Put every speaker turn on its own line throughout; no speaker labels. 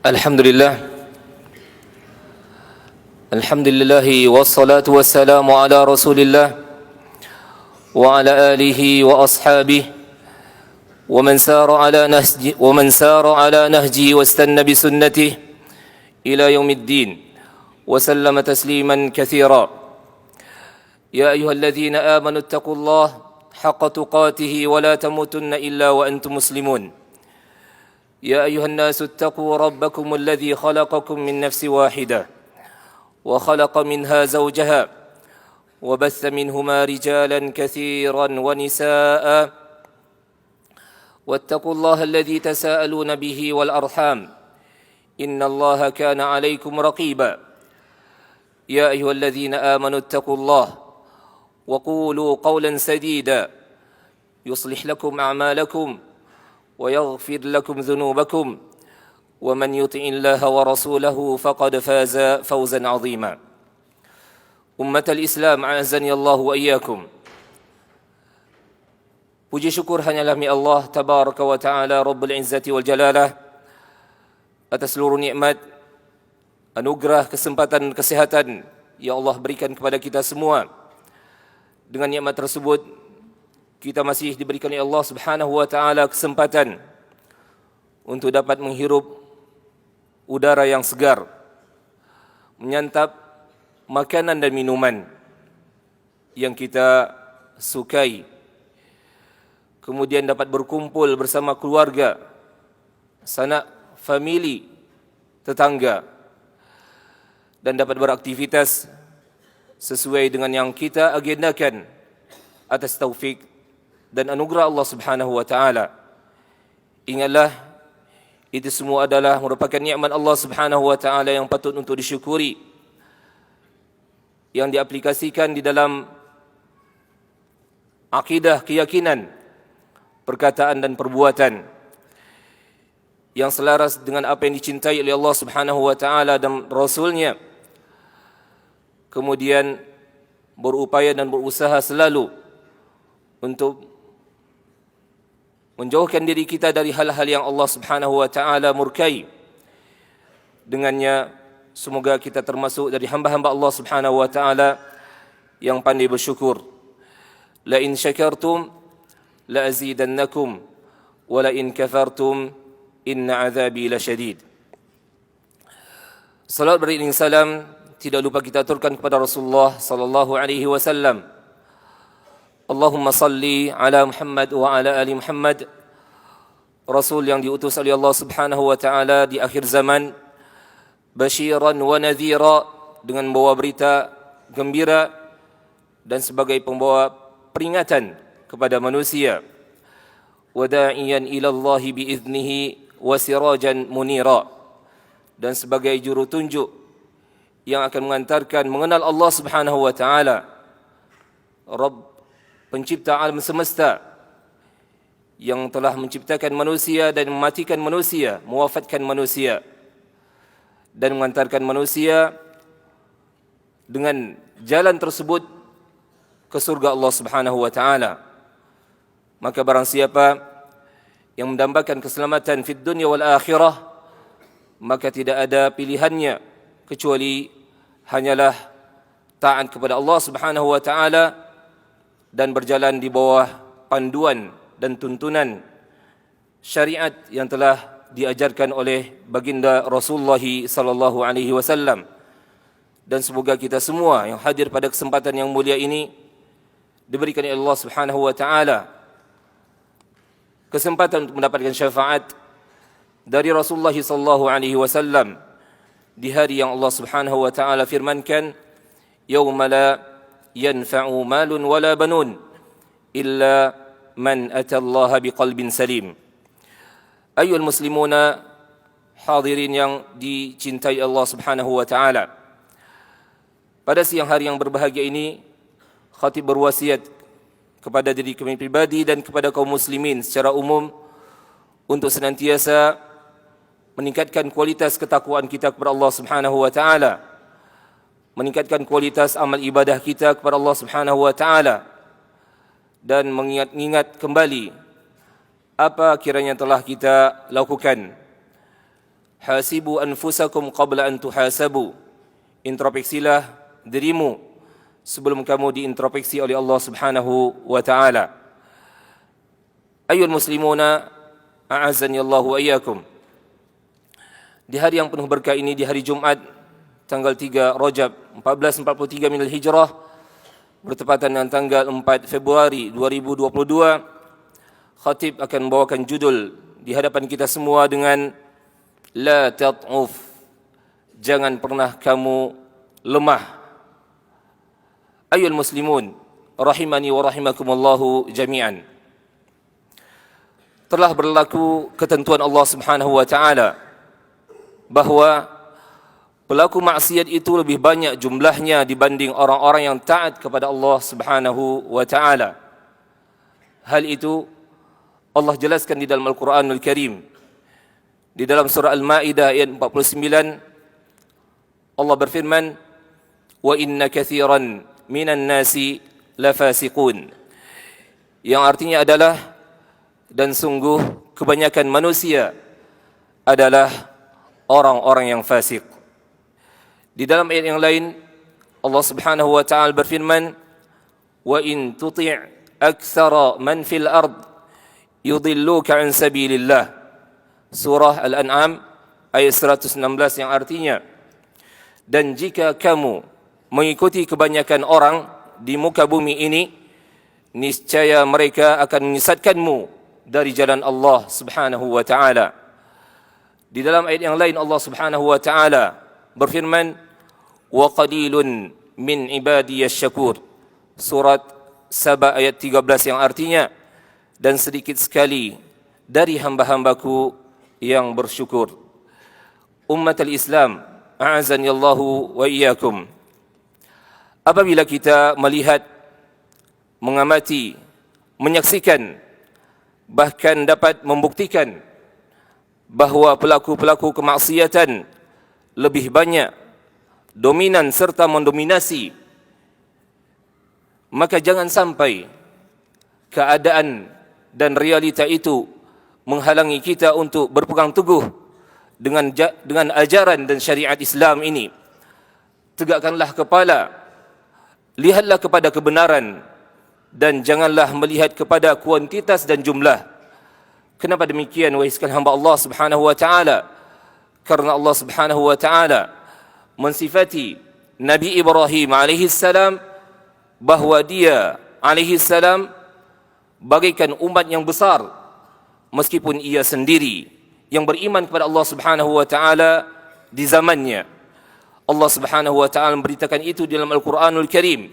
Alhamdulillah wassalatu wassalamu ala Rasulillah wa ala alihi wa ashabihi wa man sara ala nahji wastanna bi sunnatihi ila yaumiddin wa sallama tasliman katsira. Ya ayyuhalladzina amanu ittaqullaha haqqa tuqatih wa la tamutunna illa wa antum muslimun. يا أيها الناس اتقوا ربكم الذي خلقكم من نفس واحدة وخلق منها زوجها وبث منهما رجالا كثيرا ونساء واتقوا الله الذي تساءلون به والأرحام إن الله كان عليكم رقيبا. يا أيها الذين آمنوا اتقوا الله وقولوا قولا سديدا يصلح لكم أعمالكم ويغفر لكم ذنوبكم ومن يطع الله ورسوله فقد فاز فوزا عظيما. أمة الإسلام أعزني الله وإياكم. Puji syukur hanyalah milik Allah tabaraka wa taala Rabbul Izzati wal Jalalah atas seluruh nikmat, anugerah, kesempatan, kesehatan yang Allah berikan kepada kita semua. Dengan nikmat tersebut kita masih diberikan oleh Allah Subhanahu wa taala kesempatan untuk dapat menghirup udara yang segar, menyantap makanan dan minuman yang kita sukai, kemudian dapat berkumpul bersama keluarga, sanak famili, tetangga, dan dapat beraktivitas sesuai dengan yang kita agendakan atas taufik dan anugerah Allah Subhanahu wa taala. Ingatlah, itu semua adalah merupakan nikmat Allah Subhanahu wa taala yang patut untuk disyukuri, yang diaplikasikan di dalam akidah, keyakinan, perkataan dan perbuatan yang selaras dengan apa yang dicintai oleh Allah Subhanahu wa taala dan Rasul-Nya. Kemudian berupaya dan berusaha selalu untuk menjauhkan diri kita dari hal-hal yang Allah Subhanahu wa taala murkai. Dengannya semoga kita termasuk dari hamba-hamba Allah Subhanahu wa taala yang pandai bersyukur. La in syakartum la azidannakum wa la in kafartum inna azabi lasyadid. Salat beriring salam tidak lupa kita aturkan kepada Rasulullah sallallahu alaihi wasallam. Allahumma salli ala Muhammad wa ala ali Muhammad, Rasul yang diutus oleh Allah Subhanahu wa taala di akhir zaman, basyiran wa nadhira, dengan membawa berita gembira dan sebagai pembawa peringatan kepada manusia, wa da'iyan ila Allah bi idnihi wa sirajan munira, dan sebagai juru tunjuk yang akan mengantarkan mengenal Allah Subhanahu wa taala, Rabb pencipta alam semesta yang telah menciptakan manusia dan mematikan manusia, mewafatkan manusia dan mengantarkan manusia dengan jalan tersebut ke surga Allah Subhanahu wa taala. Maka barang siapa yang mendambakan keselamatan fid dunya wal akhirah, maka tidak ada pilihannya kecuali hanyalah taat kepada Allah Subhanahu wa taala dan berjalan di bawah panduan dan tuntunan syariat yang telah diajarkan oleh baginda Rasulullah sallallahu alaihi wasallam. Dan semoga kita semua yang hadir pada kesempatan yang mulia ini diberikan oleh Allah Subhanahu wa taala kesempatan untuk mendapatkan syafaat dari Rasulullah sallallahu alaihi wasallam di hari yang Allah Subhanahu wa taala firmankan, yauma la yanfa'u malun wala banun illa man atallaha biqalbin salim. Ayyuhal muslimuna, hadirin yang dicintai Allah Subhanahu wa taala. Pada siang hari yang berbahagia ini, khatib berwasiat kepada diri kami pribadi dan kepada kaum muslimin secara umum untuk senantiasa meningkatkan kualitas ketakwaan kita kepada Allah Subhanahu wa taala, meningkatkan kualitas amal ibadah kita kepada Allah Subhanahu wa taala, dan mengingat kembali apa kiranya telah kita lakukan hasibu anfusakum qabla an tuhasabu. Introspeksilah dirimu sebelum kamu diintrospeksi oleh Allah Subhanahu wa taala. Ayyuhal muslimuna, a'azzani Allah wa iyyakum. Di hari yang penuh berkah ini, di hari Jumat tanggal 3 Rajab 1443 minal Hijrah, bertepatan dengan tanggal 4 Februari 2022, khatib akan membawakan judul di hadapan kita semua dengan La tat'uf, jangan pernah kamu lemah. Ayyuhal muslimun, rahimani wa rahimakumullahu jami'an. Telah berlaku ketentuan Allah Subhanahu wa taala bahwa pelaku maksiat itu lebih banyak jumlahnya dibanding orang-orang yang taat kepada Allah Subhanahu wa taala. Hal itu Allah jelaskan di dalam Al-Qur'anul Karim. Di dalam surah Al-Maidah ayat 49, Allah berfirman, "Wa inna katsiran minan nasi lafasiqun." Yang artinya adalah, dan sungguh kebanyakan manusia adalah orang-orang yang fasik. Di dalam ayat yang lain, Allah Subhanahu wa taala berfirman, "Wa in tuti' aktsara man fil ard yudilluka an sabilillah." Surah Al-An'am ayat 116, yang artinya, dan jika kamu mengikuti kebanyakan orang di muka bumi ini, niscaya mereka akan menyesatkanmu dari jalan Allah Subhanahu wa taala. Di dalam ayat yang lain Allah Subhanahu wa taala berfirman, "Wa qalilun min ibadiyasy syakur." Surat Saba ayat 13, yang artinya, dan sedikit sekali dari hamba-hambaku yang bersyukur. Ummatul Islam, a'azani Allahu wa iyyakum. Apabila kita melihat, mengamati, menyaksikan, bahkan dapat membuktikan bahwa pelaku-pelaku kemaksiatan lebih banyak dominan serta mendominasi, maka jangan sampai keadaan dan realita itu menghalangi kita untuk berpegang teguh dengan ajaran dan syariat Islam ini. Tegakkanlah kepala, lihatlah kepada kebenaran, dan janganlah melihat kepada kuantitas dan jumlah. Kenapa demikian, wahai sekalian hamba Allah Subhanahu wa taala? Karena Allah Subhanahu wa taala mensifati Nabi Ibrahim alaihi salam bahwa dia alaihi salam bagaikan umat yang besar, meskipun ia sendiri yang beriman kepada Allah Subhanahu wa taala di zamannya. Allah Subhanahu wa taala memberitakan itu dalam Al-Qur'anul Karim.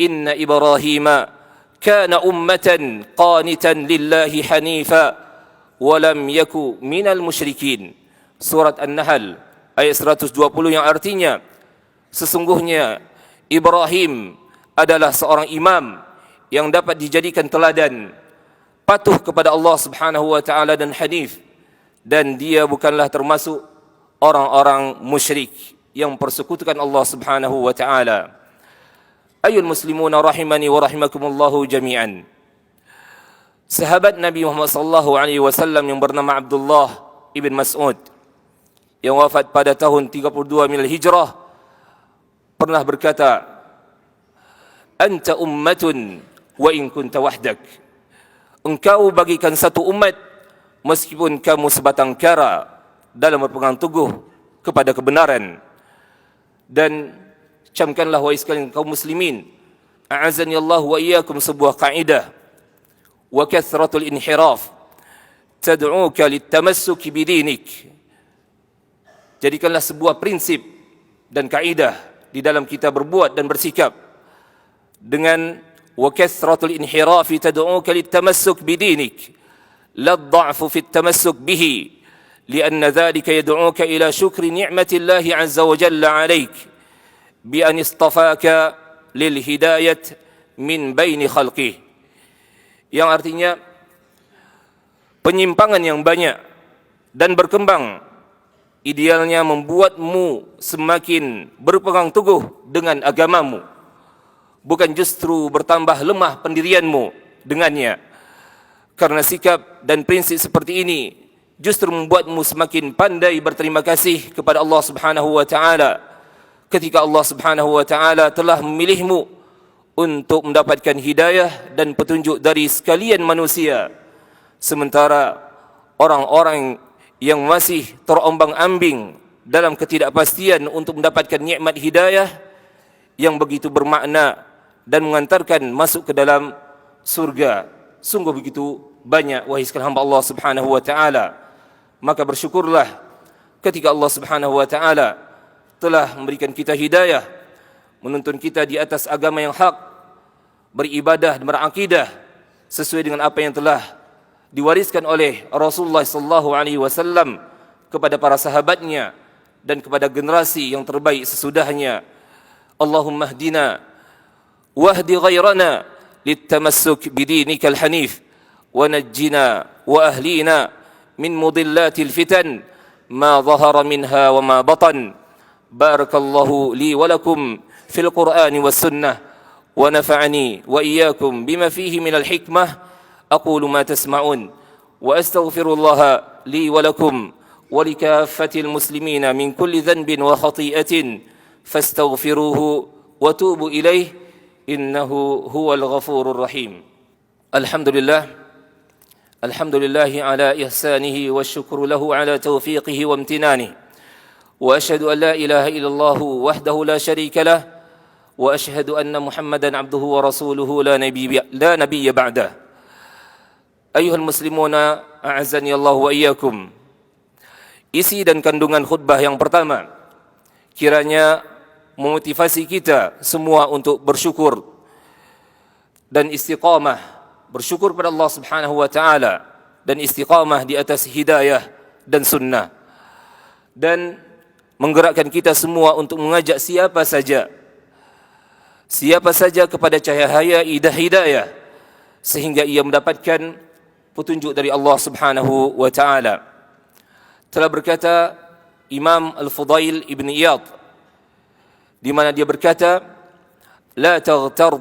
"Inna Ibrahima kana ummatan qanitan lillahi hanifa wa lam yaku minal musyrikin." Surat An-Nahl ayat 120, yang artinya, sesungguhnya Ibrahim adalah seorang imam yang dapat dijadikan teladan, patuh kepada Allah Subhanahu wa taala dan hanif, dan dia bukanlah termasuk orang-orang musyrik yang persekutukan Allah Subhanahu wa taala. Ayyuhal muslimuna rahimani wa rahimakumullahu jami'an. Sahabat Nabi Muhammad sallallahu alaihi wasallam yang bernama Abdullah ibn Mas'ud, yang wafat pada tahun 32 minal Hijrah, pernah berkata, "Anta ummatun wa in kunta wahdak." Engkau bagikan satu umat meskipun kamu sebatang kara dalam berpegang teguh kepada kebenaran. Dan camkanlah, wahai sekalian kaum muslimin, a'azani Allah wa iyyakum, sebuah kaidah, wa kathratul inhiraf tad'uka litamassuki bidinik. Jadikanlah sebuah prinsip dan kaidah di dalam kita berbuat dan bersikap dengan wa kathratul inhiraf tad'uka litamassuk bidinik la ad-dha'fu fi at-tamassuk bihi lianna dhalika yad'uka ila syukri ni'mati Allah 'azza wa jalla 'alaik bi an istafaka lil hidayat min baini khalqih. Yang artinya, penyimpangan yang banyak dan berkembang idealnya membuatmu semakin berpegang teguh dengan agamamu, bukan justru bertambah lemah pendirianmu dengannya. Karena sikap dan prinsip seperti ini justru membuatmu semakin pandai berterima kasih kepada Allah Subhanahu wa taala ketika Allah Subhanahu wa taala telah memilihmu untuk mendapatkan hidayah dan petunjuk dari sekalian manusia, sementara orang-orang yang masih terombang-ambing dalam ketidakpastian untuk mendapatkan nikmat hidayah yang begitu bermakna dan mengantarkan masuk ke dalam surga. Sungguh begitu banyak, wahai sekalian hamba Allah Subhanahu wa taala. Maka bersyukurlah ketika Allah Subhanahu wa taala telah memberikan kita hidayah, menuntun kita di atas agama yang hak, beribadah dan berakidah sesuai dengan apa yang telah diwariskan oleh Rasulullah sallallahu alaihi wasallam kepada para sahabatnya dan kepada generasi yang terbaik sesudahnya. Allahumma hdina wahdi ghairana litamassuk bidinikal hanif wa najjina wa ahlina min mudillatil fitan ma dhahara minha wa ma batan. Barakallahu li wa lakum fil Qur'ani was sunnah wa nafa'ani wa iyyakum bima fihi minal hikmah. Aqulu ma tasma'un wa astaghfirullaha li wa lakum wa likaffatil muslimina min kulli dhanbin wa khati'atin fastaghfiruhu wa tubu ilayh innahu huwal ghafurur rahim. Alhamdulillah ala ihsanihi wa syukru lahu ala taufiqihi wa imtinanihi wa ashhadu an la ilaha illallah wahdahu la syarika lah wa ashhadu anna Muhammadan abduhu wa rasuluhu la nabiyya ba'dah. Ayuhal muslimuna a'azzani Allah wa iyyakum. Isi dan kandungan khutbah yang pertama kiranya memotivasi kita semua untuk bersyukur dan istiqamah, bersyukur pada Allah Subhanahu wa taala dan istiqamah di atas hidayah dan sunnah, dan menggerakkan kita semua untuk mengajak siapa saja kepada cahaya hidayah sehingga ia mendapatkan petunjuk dari Allah Subhanahu wa taala. Telah berkata Imam Al-Fudail Ibn Iyad di mana dia berkata, la taghtar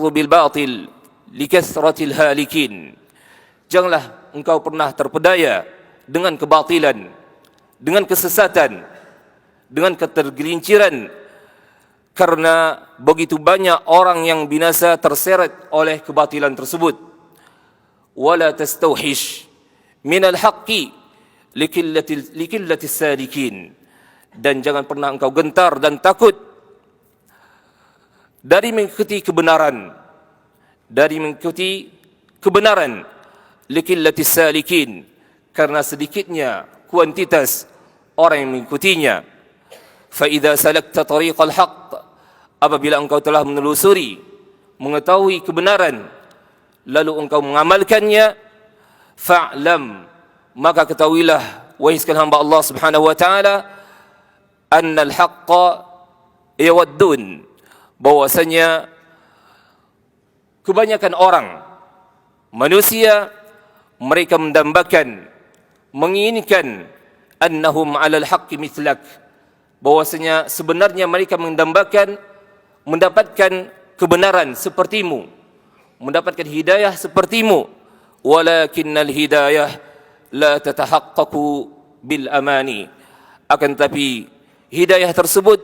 bil batil likasratil halikin. Janganlah engkau pernah terpedaya dengan kebatilan, dengan kesesatan, dengan ketergelinciran, karena begitu banyak orang yang binasa terseret oleh kebatilan tersebut. Wala tastauhish minal haqqi likillatis sadikin. Dan jangan pernah engkau gentar dan takut dari mengikuti kebenaran likillatis salikin, karena sedikitnya kuantitas orang yang mengikutinya. Fa idza salakta tariqal haqq, apabila engkau telah menelusuri mengetahui kebenaran lalu engkau mengamalkannya, fa'lam, maka ketahuilah wahai sekalian hamba Allah Subhanahu wa taala, annal haqqa yawaddun, bahwasanya kebanyakan orang manusia mereka mendambakan, menginginkan annahum 'alal haqqi mithlak, bahwasanya sebenarnya mereka mendambakan mendapatkan kebenaran sepertimu, mendapatkan hidayah sepertimu, walakinnal hidayah la tatahaqqaqu bil amani, akan tapi hidayah tersebut,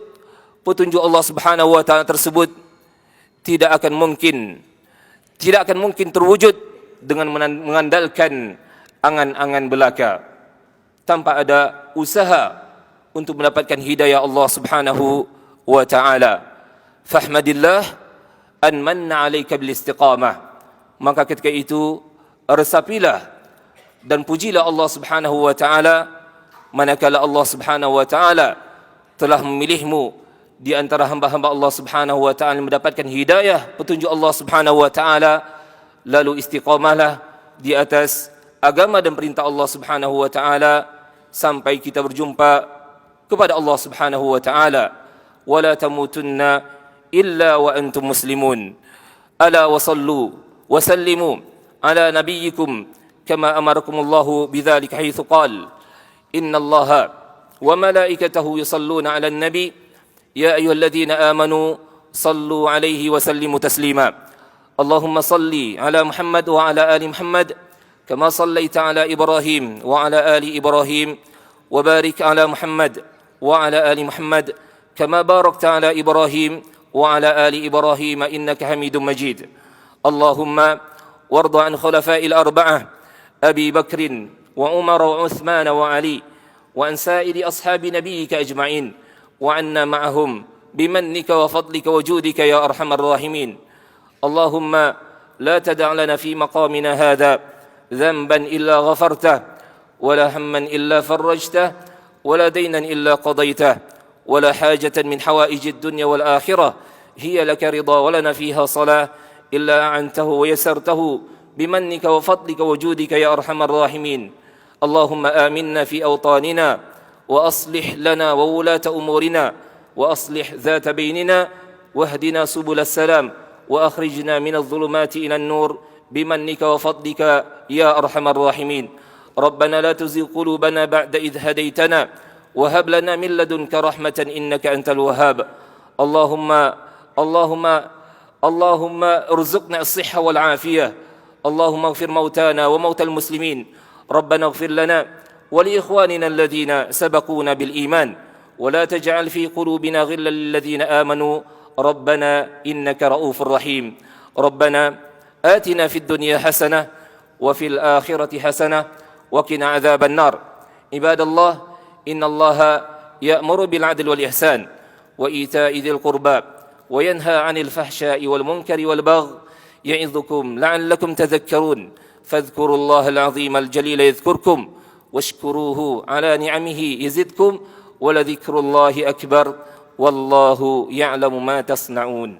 petunjuk Allah Subhanahu wa taala tersebut tidak akan mungkin terwujud dengan mengandalkan angan-angan belaka, tanpa ada usaha untuk mendapatkan hidayah Allah Subhanahu wa taala. Fahmadillah an manna 'alaika bil istiqamah, maka ketika itu resapilah dan pujilah Allah Subhanahu wa taala manakala Allah Subhanahu wa taala telah memilihmu di antara hamba-hamba Allah Subhanahu wa taala mendapatkan hidayah petunjuk Allah Subhanahu wa taala, lalu istiqamahlah di atas agama dan perintah Allah Subhanahu wa taala sampai kita berjumpa kepada Allah Subhanahu wa taala. Wala tamutunna illa wa antum muslimun. Ala wa sallu wa sallimu ala nabiyyikum kama amarakumullahu bidzalika haitsu qala innallaha وملائكته يصلون على النبي يا أيها الذين آمنوا صلوا عليه وسلموا تسليما اللهم صل على محمد وعلى آل محمد كما صليت على إبراهيم وعلى آل إبراهيم وبارك على محمد وعلى آل محمد كما باركت على إبراهيم وعلى آل إبراهيم إنك حميد مجيد. اللهم وارض عن خلفاء الأربعة أبي بكر وعمر وعثمان وعلي وعن سائر أصحاب نبيك أجمعين وعنا معهم بمنك وفضلك وجودك يا أرحم الراحمين. اللهم لا تدع لنا في مقامنا هذا ذنبا إلا غفرته ولا هما إلا فرجته ولا دينا إلا قضيته ولا حاجة من حوائج الدنيا والآخرة هي لك رضا ولنا فيها صلاة إلا أعنته ويسرته بمنك وفضلك وجودك يا أرحم الراحمين. اللهم آمنا في أوطاننا وأصلح لنا وولاة أمورنا وأصلح ذات بيننا واهدنا سبل السلام وأخرجنا من الظلمات إلى النور بمنك وفضلك يا أرحم الراحمين. ربنا لا تزغ قلوبنا بعد إذ هديتنا وهب لنا من لدنك رحمة إنك أنت الوهاب. اللهم ارزقنا الصحة والعافية. اللهم اغفر موتانا وموتى المسلمين. ربنا اغفر لنا ولإخواننا الذين سبقونا بالإيمان ولا تجعل في قلوبنا غلا للذين آمنوا ربنا إنك رؤوف رحيم. ربنا آتنا في الدنيا حسنة وفي الآخرة حسنة وقنا عذاب النار. عباد الله، إن الله يأمر بالعدل والإحسان وإيتاء ذي القربى وينهى عن الفحشاء والمنكر والبغي يعظكم لعلكم تذكرون. فاذكروا الله العظيم الجليل يذكركم واشكروه على نعمه يزدكم ولذكر الله أكبر والله يعلم ما تصنعون.